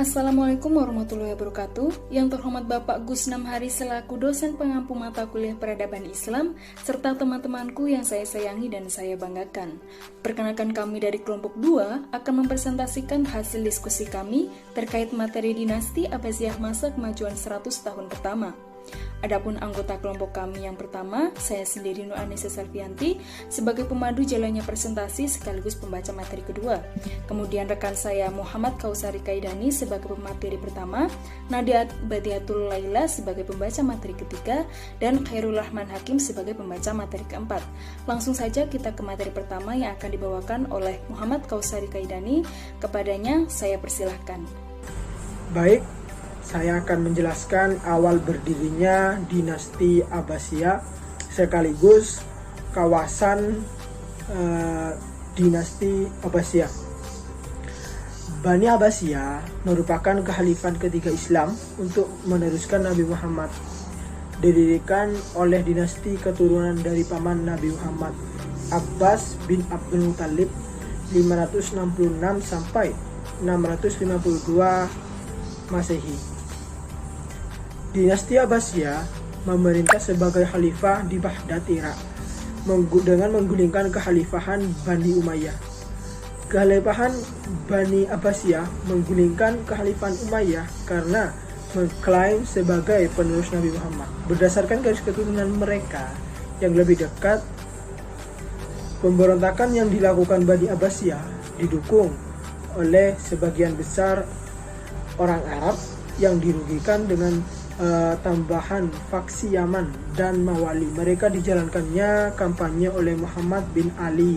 Assalamualaikum warahmatullahi wabarakatuh. Yang terhormat Bapak Gusnam Hari selaku dosen pengampu mata kuliah Peradaban Islam, serta teman-temanku yang saya sayangi dan saya banggakan. Perkenalkan, kami dari kelompok 2 akan mempresentasikan hasil diskusi kami terkait materi dinasti Abbasiyah masa kemajuan 100 tahun pertama. Adapun anggota kelompok kami yang pertama, saya sendiri Nur Anissa Salvianti sebagai pemandu jalannya presentasi sekaligus pembaca materi kedua. Kemudian rekan saya Muhammad Kausari Kaidani sebagai pemateri pertama, Nadia Badiatul Laila sebagai pembaca materi ketiga, dan Khairul Rahman Hakim sebagai pembaca materi keempat. Langsung saja kita ke materi pertama yang akan dibawakan oleh Muhammad Kausari Kaidani. Kepadanya saya persilahkan. Baik, saya akan menjelaskan awal berdirinya dinasti Abbasiyah sekaligus kawasan dinasti Abbasiyah. Bani Abbasiyah merupakan khalifah ketiga Islam untuk meneruskan Nabi Muhammad. Didirikan oleh dinasti keturunan dari paman Nabi Muhammad, Abbas bin Abdul Muthalib, 566 sampai 652 Masehi. Dinasti Abbasiyah memerintah sebagai khalifah di Baghdad, Irak, dengan menggulingkan kekhalifahan Bani Umayyah. Kekhalifahan Bani Abbasiyah menggulingkan kekhalifahan Umayyah karena mengklaim sebagai penerus Nabi Muhammad. Berdasarkan garis keturunan mereka yang lebih dekat, pemberontakan yang dilakukan Bani Abbasiyah didukung oleh sebagian besar orang Arab yang dirugikan dengan tambahan faksi Yaman dan Mawali. Mereka dijalankannya kampanye oleh Muhammad bin Ali,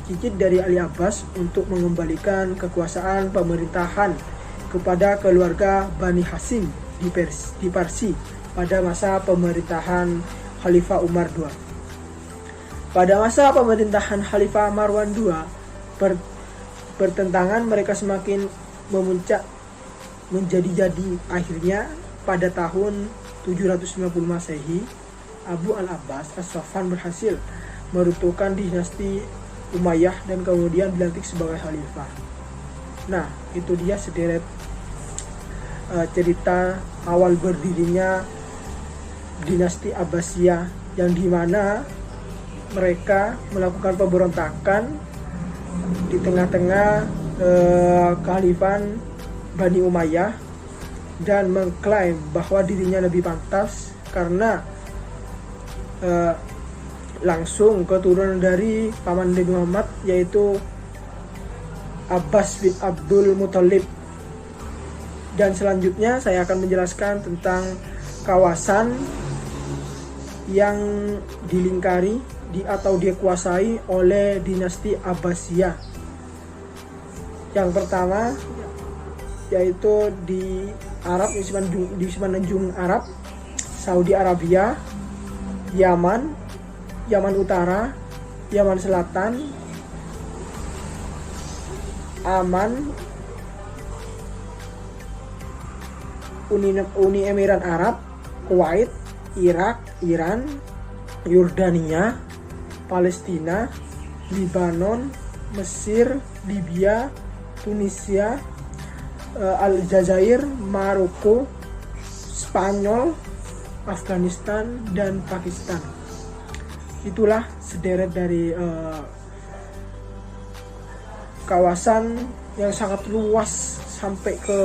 cicit dari Ali Abbas, untuk mengembalikan kekuasaan pemerintahan kepada keluarga Bani Hashim di Parsi pada masa pemerintahan Khalifah Umar II. Pada masa pemerintahan Khalifah Marwan II, pertentangan mereka semakin memuncak menjadi-jadi. Akhirnya pada tahun 750 Masehi, Abu al-Abbas As-Saffan berhasil meruntuhkan dinasti Umayyah dan kemudian dilantik sebagai khalifah. Nah, itu dia sederet cerita awal berdirinya dinasti Abbasiyah, yang dimana mereka melakukan pemberontakan di tengah-tengah kekhalifahan Bani Umayyah dan mengklaim bahwa dirinya lebih pantas karena langsung keturunan dari paman Nabi Muhammad, yaitu Abbas bin Abdul Muthalib. Dan selanjutnya saya akan menjelaskan tentang kawasan yang dilingkari atau dikuasai oleh dinasti Abbasiyah. Yang pertama yaitu di Arab, di semenanjung Arab, Saudi Arabia, Yaman Utara, Yaman Selatan, Aman, Uni Emirat Arab, Kuwait, Irak, Iran, Yordania, Palestina, Lebanon, Mesir, Libya, Tunisia, Aljazair, Maroko, Spanyol, Afghanistan, dan Pakistan. Itulah sederet dari kawasan yang sangat luas sampai ke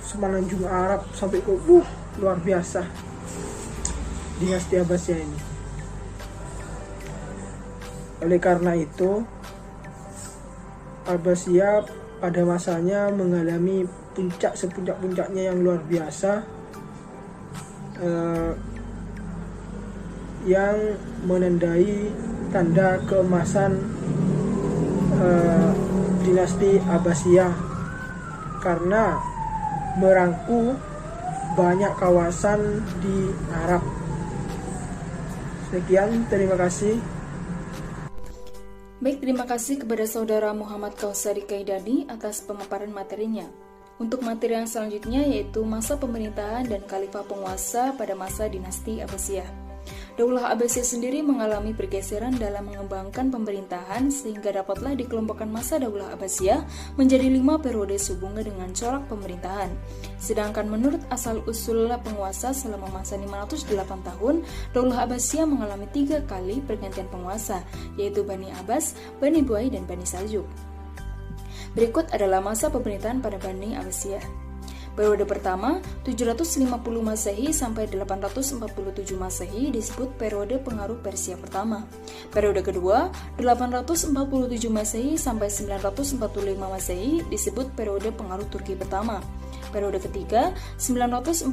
semenanjung Arab, sampai ke luar biasa dinasti Abbasiyah ini. Oleh karena itu, Abbasiyah pada masanya mengalami sepuncak-puncaknya yang luar biasa, yang menandai tanda keemasan dinasti Abbasiyah karena merangku banyak kawasan di Arab. Sekian, terima kasih. Baik, terima kasih kepada saudara Muhammad Kausari Kaidani atas pemaparan materinya. Untuk materi yang selanjutnya yaitu masa pemerintahan dan khalifah penguasa pada masa dinasti Abbasiyah. Daulah Abbasiyah sendiri mengalami pergeseran dalam mengembangkan pemerintahan sehingga dapatlah dikelompokkan masa Daulah Abbasiyah menjadi 5 periode sehubungan dengan corak pemerintahan. Sedangkan menurut asal-usul penguasa selama masa 508 tahun, Daulah Abbasiyah mengalami 3 kali pergantian penguasa, yaitu Bani Abbas, Bani Buai, dan Bani Saljuk. Berikut adalah masa pemerintahan pada Bani Abbasiyah. Periode pertama, 750 Masehi sampai 847 Masehi disebut periode pengaruh Persia pertama. Periode kedua, 847 Masehi sampai 945 Masehi disebut periode pengaruh Turki pertama. Periode ketiga, 945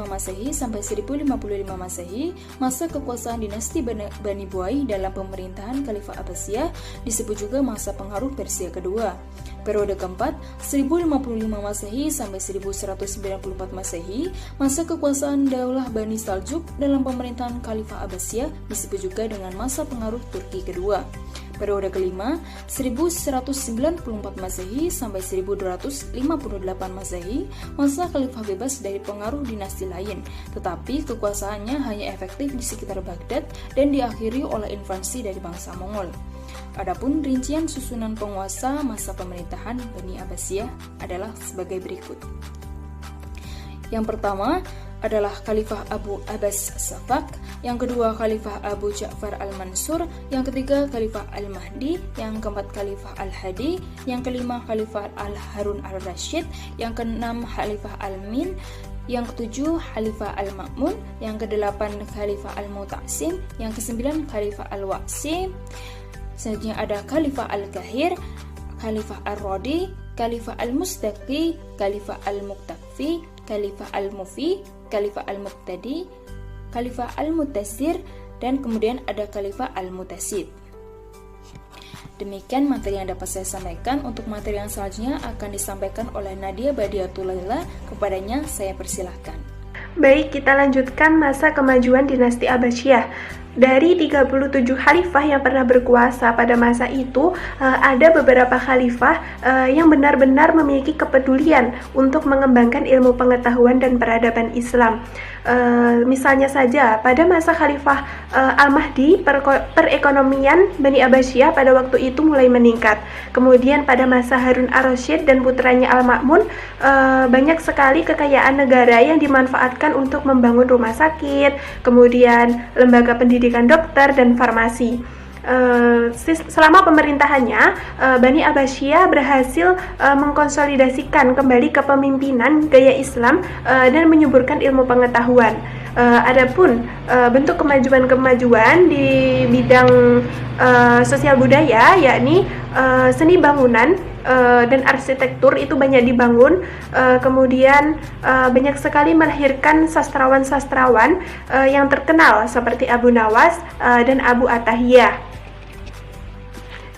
Masehi sampai 1055 Masehi, masa kekuasaan dinasti Bani Buai dalam pemerintahan Khalifah Abbasiyah disebut juga masa pengaruh Persia kedua. Periode keempat, 1055 Masehi sampai 1194 Masehi, masa kekuasaan Daulah Bani Saljuk dalam pemerintahan Khalifah Abbasiyah disebut juga dengan masa pengaruh Turki kedua. Periode kelima, 1194 Masehi sampai 1258 Masehi, masa khalifah bebas dari pengaruh dinasti lain, tetapi kekuasaannya hanya efektif di sekitar Baghdad dan diakhiri oleh invasi dari bangsa Mongol. Adapun rincian susunan penguasa masa pemerintahan Bani Abbasiyah adalah sebagai berikut. Yang pertama adalah Khalifah Abu Abbas Safak, yang kedua Khalifah Abu Ja'far Al-Mansur, yang ketiga Khalifah Al-Mahdi, yang keempat Khalifah Al-Hadi, yang kelima Khalifah Al-Harun Al-Rashid, yang keenam Khalifah Al-Min, yang ketujuh Khalifah Al-Ma'mun, yang kedelapan Khalifah Al-Muta'sim, yang kesembilan Khalifah Al-Waqsi. Selanjutnya ada Khalifah Al-Kahir, Khalifah Ar-Radi, Khalifah Al-Mustaqi, Khalifah Al-Muqtafi, Khalifah Al-Mufi, Khalifah Al-Muqtadi, Khalifah Al-Mutasir, dan kemudian ada Khalifah Al-Mutasid. Demikian materi yang dapat saya sampaikan. Untuk materi yang selanjutnya akan disampaikan oleh Nadia Badiatul Laila. Kepadanya saya persilahkan. Baik, kita lanjutkan masa kemajuan dinasti Abbasiyah. Dari 37 khalifah yang pernah berkuasa pada masa itu, ada beberapa khalifah yang benar-benar memiliki kepedulian untuk mengembangkan ilmu pengetahuan dan peradaban Islam. Misalnya saja, pada masa Khalifah Al-Mahdi, perekonomian Bani Abbasiyah pada waktu itu mulai meningkat. Kemudian pada masa Harun Ar-Rasyid dan putranya Al-Ma'mun, banyak sekali kekayaan negara yang dimanfaatkan untuk membangun rumah sakit, kemudian lembaga pendidikan dokter dan farmasi. Selama pemerintahannya, Bani Abbasiyah berhasil mengkonsolidasikan kembali kepemimpinan gaya Islam dan menyuburkan ilmu pengetahuan. Adapun bentuk kemajuan-kemajuan di bidang sosial budaya, yakni seni bangunan dan arsitektur itu banyak dibangun, kemudian banyak sekali melahirkan sastrawan-sastrawan yang terkenal seperti Abu Nawas dan Abu Attahiyah.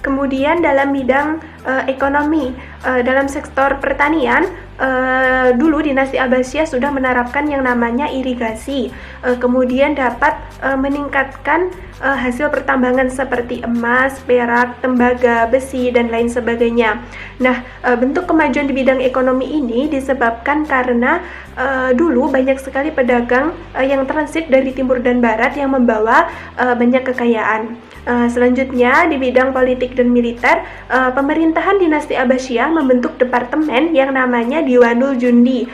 Kemudian dalam bidang ekonomi, dalam sektor pertanian, dulu dinasti Abbasiyah sudah menerapkan yang namanya irigasi, kemudian dapat meningkatkan hasil pertambangan seperti emas, perak, tembaga, besi, dan lain sebagainya. Nah, bentuk kemajuan di bidang ekonomi ini disebabkan karena dulu banyak sekali pedagang yang transit dari timur dan barat yang membawa banyak kekayaan. Selanjutnya di bidang politik dan militer, pemerintahan dinasti Abbasiyah membentuk departemen yang namanya Diwanul Jundi,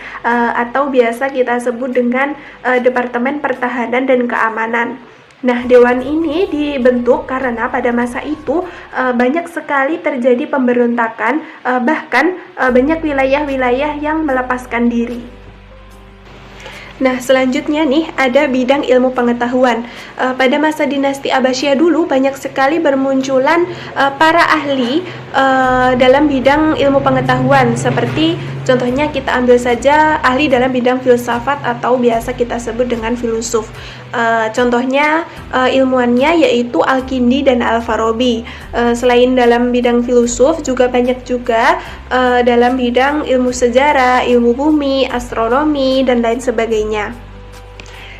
atau biasa kita sebut dengan Departemen Pertahanan dan Keamanan. Nah, dewan ini dibentuk karena pada masa itu banyak sekali terjadi pemberontakan, bahkan banyak wilayah-wilayah yang melepaskan diri. Nah, selanjutnya nih ada bidang ilmu pengetahuan. Pada masa dinasti Abbasiyah dulu banyak sekali bermunculan para ahli dalam bidang ilmu pengetahuan, seperti contohnya kita ambil saja ahli dalam bidang filsafat atau biasa kita sebut dengan filosof. Contohnya ilmuannya yaitu Al-Kindi dan Al-Farabi. Selain dalam bidang filosof, juga banyak juga dalam bidang ilmu sejarah, ilmu bumi, astronomi, dan lain sebagainya.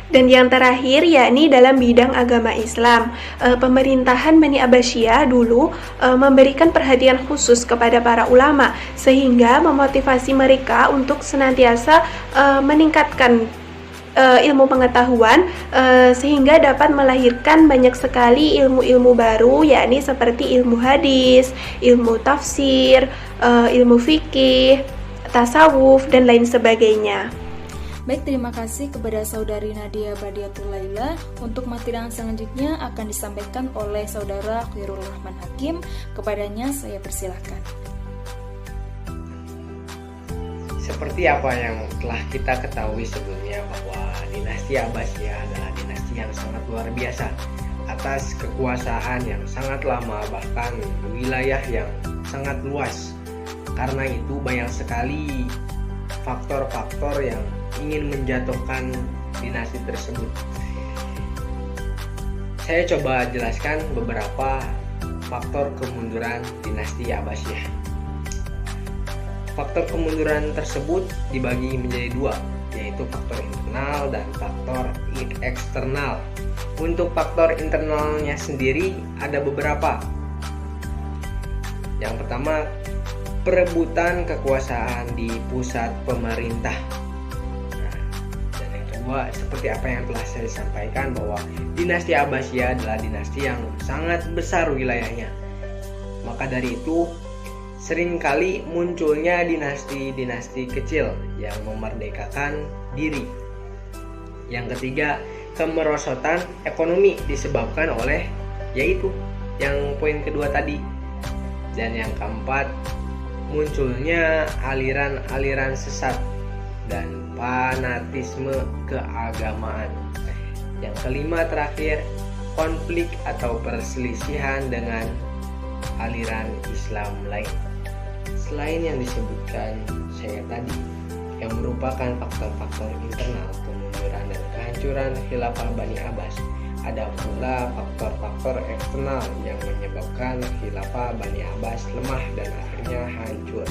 Dan yang terakhir yakni dalam bidang agama Islam. Pemerintahan Bani Abbasiyah dulu memberikan perhatian khusus kepada para ulama, sehingga memotivasi mereka untuk senantiasa meningkatkan ilmu pengetahuan sehingga dapat melahirkan banyak sekali ilmu-ilmu baru, yakni seperti ilmu hadis, ilmu tafsir, ilmu fikih, tasawuf, dan lain sebagainya. Baik, terima kasih kepada Saudari Nadia Badiatul Laila. Untuk materi yang selanjutnya akan disampaikan oleh Saudara Khairul Rahman Hakim. Kepadanya saya persilahkan. Seperti apa yang telah kita ketahui sebelumnya bahwa dinasti Abbasiyah adalah dinasti yang sangat luar biasa atas kekuasaan yang sangat lama, bahkan wilayah yang sangat luas. Karena itu banyak sekali faktor-faktor yang ingin menjatuhkan dinasti tersebut. Saya coba jelaskan beberapa faktor kemunduran dinasti Abbasiyah. Faktor kemunduran tersebut dibagi menjadi dua, yaitu faktor internal dan faktor eksternal. Untuk faktor internalnya sendiri ada beberapa. Yang pertama, perebutan kekuasaan di pusat pemerintah. Dan yang kedua, seperti apa yang telah saya sampaikan bahwa dinasti Abbasiyah adalah dinasti yang sangat besar wilayahnya. Maka dari itu, seringkali munculnya dinasti-dinasti kecil yang memerdekakan diri. Yang ketiga, kemerosotan ekonomi disebabkan oleh yaitu yang poin kedua tadi. Dan yang keempat, munculnya aliran-aliran sesat dan fanatisme keagamaan. Yang kelima terakhir, konflik atau perselisihan dengan aliran Islam lain. Selain yang disebutkan saya tadi, yang merupakan faktor-faktor internal kemunduran dan kehancuran khilafah Bani Abbas, ada pula faktor-faktor eksternal yang menyebabkan khilafah Bani Abbas lemah dan akhirnya hancur.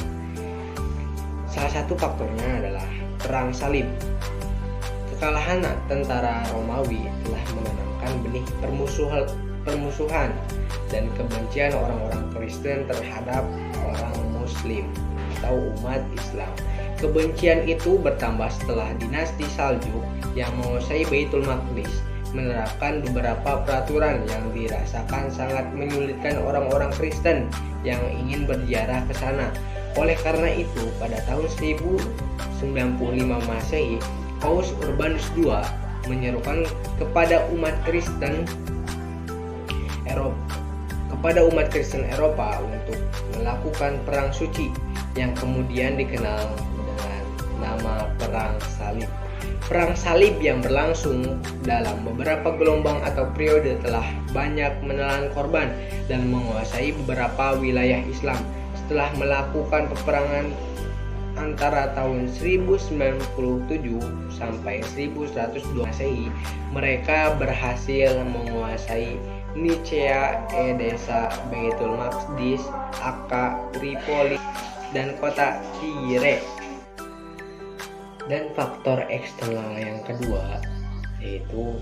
Salah satu faktornya adalah Perang Salib. Kekalahan tentara Romawi telah menanamkan benih permusuhan dan kebencian orang-orang Kristen terhadap orang Muslim atau umat Islam. Kebencian itu bertambah setelah dinasti Saljuk yang menguasai Baitul Maqdis menerapkan beberapa peraturan yang dirasakan sangat menyulitkan orang-orang Kristen yang ingin berziarah ke sana. Oleh karena itu, pada tahun 1095 Masehi, Paus Urbanus II menyerukan kepada umat Kristen Eropa untuk melakukan perang suci yang kemudian dikenal dengan nama Perang Salib. Perang Salib yang berlangsung dalam beberapa gelombang atau periode telah banyak menelan korban dan menguasai beberapa wilayah Islam. Setelah melakukan peperangan antara tahun 1097 sampai 1102 Masehi, mereka berhasil menguasai Nicea, Edessa, Baitul Maqdis, Akka, Tripoli, dan kota Tyre. Dan faktor eksternal yang kedua yaitu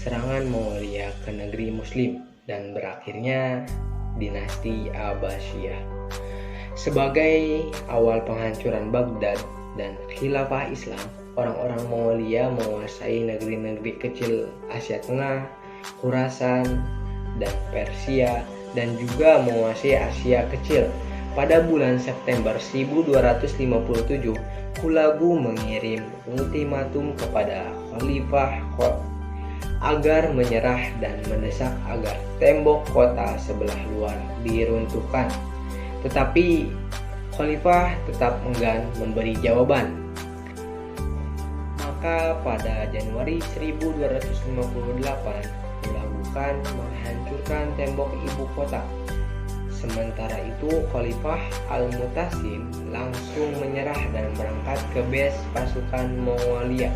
serangan Mongolia ke negeri Muslim dan berakhirnya dinasti Abbasiyah. Sebagai awal penghancuran Baghdad dan khilafah Islam, orang-orang Mongolia menguasai negeri-negeri kecil Asia Tengah, Khurasan, dan Persia, dan juga menguasai Asia Kecil. Pada bulan September 1257, Hulagu mengirim ultimatum kepada Khalifah agar menyerah dan mendesak agar tembok kota sebelah luar diruntuhkan. Tetapi Khalifah tetap enggan memberi jawaban. Maka pada Januari 1258 dilakukan menghancurkan tembok ibu kota. Sementara itu Khalifah Al-Mutasim langsung menyerah dan berangkat ke base pasukan Mongolia.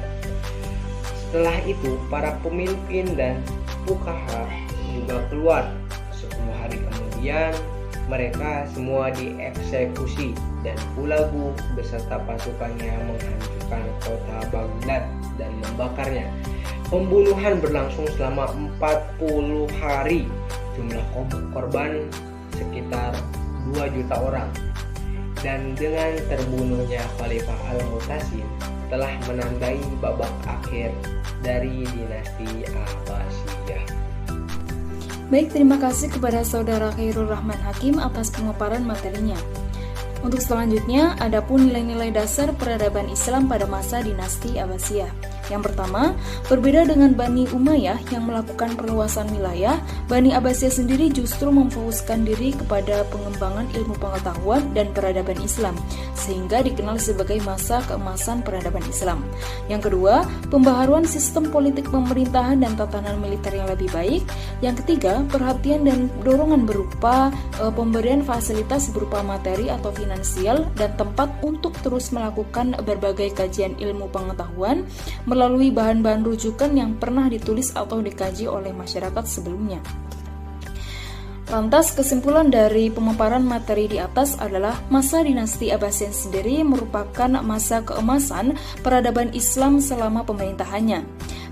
Setelah itu para pemimpin dan fuqaha juga keluar. 10 hari kemudian mereka semua dieksekusi dan Hulagu beserta pasukannya menghancurkan kota Baghdad dan membakarnya. Pembunuhan berlangsung selama 40 hari. Jumlah korban sekitar 2 juta orang. Dan dengan terbunuhnya Khalifah Al-Mutasim, telah menandai babak akhir dari dinasti Abbasiyah. Baik, terima kasih kepada Saudara Khairul Rahman Hakim atas pemaparan materinya. Untuk selanjutnya, adapun nilai-nilai dasar peradaban Islam pada masa dinasti Abbasiyah. Yang pertama, berbeda dengan Bani Umayyah yang melakukan perluasan wilayah, Bani Abbasiyah sendiri justru memfokuskan diri kepada pengembangan ilmu pengetahuan dan peradaban Islam, sehingga dikenal sebagai masa keemasan peradaban Islam. Yang kedua, pembaharuan sistem politik pemerintahan dan tatanan militer yang lebih baik. Yang ketiga, perhatian dan dorongan berupa pemberian fasilitas berupa materi atau finansial dan tempat untuk terus melakukan berbagai kajian ilmu pengetahuan melalui bahan-bahan rujukan yang pernah ditulis atau dikaji oleh masyarakat sebelumnya. Lantas, kesimpulan dari pemaparan materi di atas adalah masa dinasti Abbasiyah sendiri merupakan masa keemasan peradaban Islam selama pemerintahannya.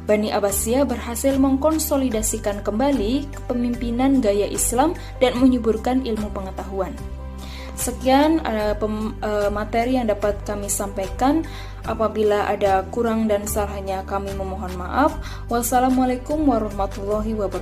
Bani Abbasiyah berhasil mengkonsolidasikan kembali kepemimpinan gaya Islam dan menyuburkan ilmu pengetahuan. Sekian materi yang dapat kami sampaikan. Apabila ada kurang dan salahnya kami memohon maaf. Wassalamualaikum warahmatullahi wabarakatuh.